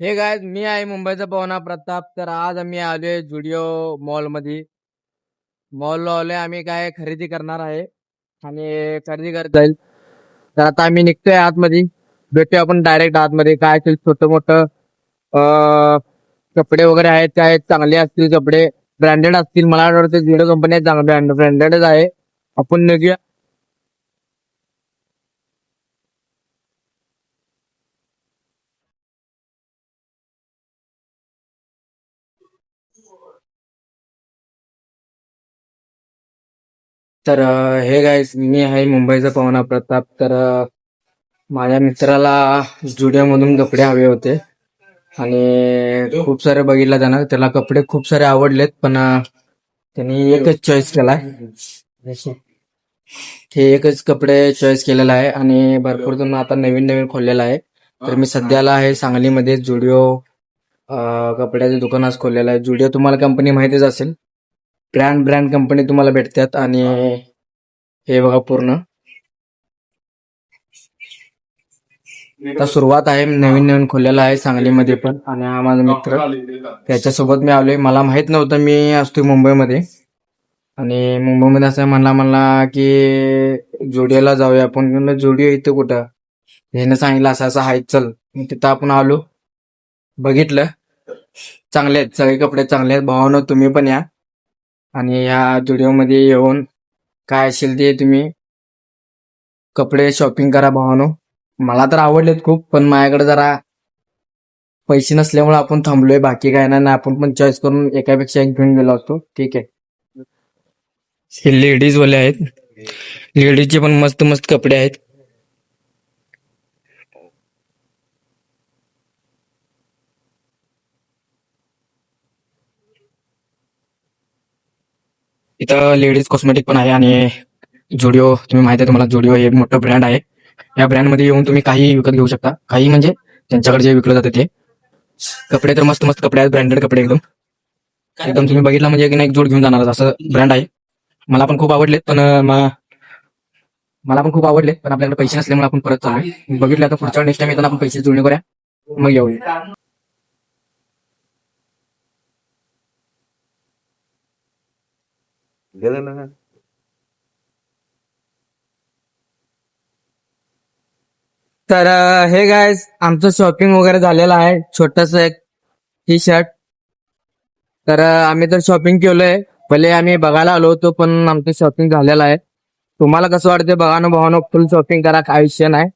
हे गायज, मी आहे मुंबईचा पवना प्रताप. तर आज आम्ही आलोय जुडिओ मॉल मध्ये. मॉल आलोय, आम्ही काय खरेदी करणार आहे आणि खरेदी करत जाईल. तर आता आम्ही निघतोय आतमध्ये. भेटूया आपण डायरेक्ट आतमध्ये. काय असेल छोटं मोठं कपडे वगैरे आहेत, काय चांगले असतील कपडे, ब्रँडेड असतील. मला वाटतं जुडिओ कंपनी आहे, चांगले ब्रँडेडच आहे. आपण निघूया. तर हे गायस, मी आहे मुंबईचा पवना प्रताप. तर माझ्या मित्राला जुडिओ मधून कपडे हवे होते आणि खूप सारे बघितलं त्यानं. त्याला कपडे खूप सारे आवडलेत, पण त्यांनी एकच चॉईस केलाय. हे एकच कपडे चॉईस केलेला आहे आणि भरपूर जण आता नवीन नवीन खोललेला आहे. तर मी सध्याला आहे सांगलीमध्ये जुडिओ कपड्याचे दुकान आज खोललेलं आहे. जुडिओ तुम्हाला कंपनी माहितीच असेल. ब्रँड ब्रँड कंपनी तुम्हाला भेटतात. आणि हे बघा पूर्ण आता सुरुवात आहे, नवीन नवीन खोललेला आहे सांगलीमध्ये पण. आणि हा माझा मित्र, त्याच्यासोबत मी आलोय. मला माहित नव्हतं मी असतो मुंबईमध्ये. आणि मुंबईमध्ये असं म्हणला की जुडिओला जाऊया आपण. म्हणलं जुडिओ इथं कुठं? ह्यानं सांगितलं असं असं आहे, चल. मग तिथं आपण आलो, बघितलं. चांगले आहेत, सगळे कपडे चांगले आहेत. भावानो, तुम्ही पण या आणि ह्या जुडिओमध्ये येऊन काय असेल ते तुम्ही कपडे शॉपिंग करा भावानो. मला तर आवडलेत खूप, पण माझ्याकडे जरा पैसे नसल्यामुळे आपण थांबलोय. बाकी काय नाही, आपण पण चॉईस करून एकापेक्षा एक घेऊन गेलो असतो. ठीक आहे. हे लेडीज वाले आहेत. लेडीजचे पण मस्त मस्त कपडे आहेत. इथं लेडीज कॉस्मेटिक पण आहे. आणि जुडिओ, तुम्ही माहिती आहे तुम्हाला, जुडिओ हे मोठं ब्रँड आहे. या ब्रँडमध्ये येऊन तुम्ही काही विकत घेऊ शकता. काही म्हणजे त्यांच्याकडे जे विकलं जाते ते कपडे. तर मस्त मस्त कपडे आहेत, ब्रँडेड कपडे एकदम एकदम. तुम्ही बघितला म्हणजे की नाही, एक जोड घेऊन जाणार असं ब्रँड आहे. मला पण खूप आवडलेत, पण मला पण खूप आवडले, पण आपल्याकडे पैसे नसल्यामुळे आपण परत चालू बघितलं. आता पुढच्या नेक्स्ट टाइम येताना आपण पैसे जुळणी करूया, मग येऊया. तर हे गायज, आमचं शॉपिंग वगैरे झालेलं आहे. छोटस एक टी शर्ट. तर आम्ही तर शॉपिंग केलोय. पहिले आम्ही बघायला आलो होतो, पण आमचं शॉपिंग झालेलं आहे. तुम्हाला कसं वाटतं? बघा ना भावानो, फुल शॉपिंग करा, काय विषय नाही.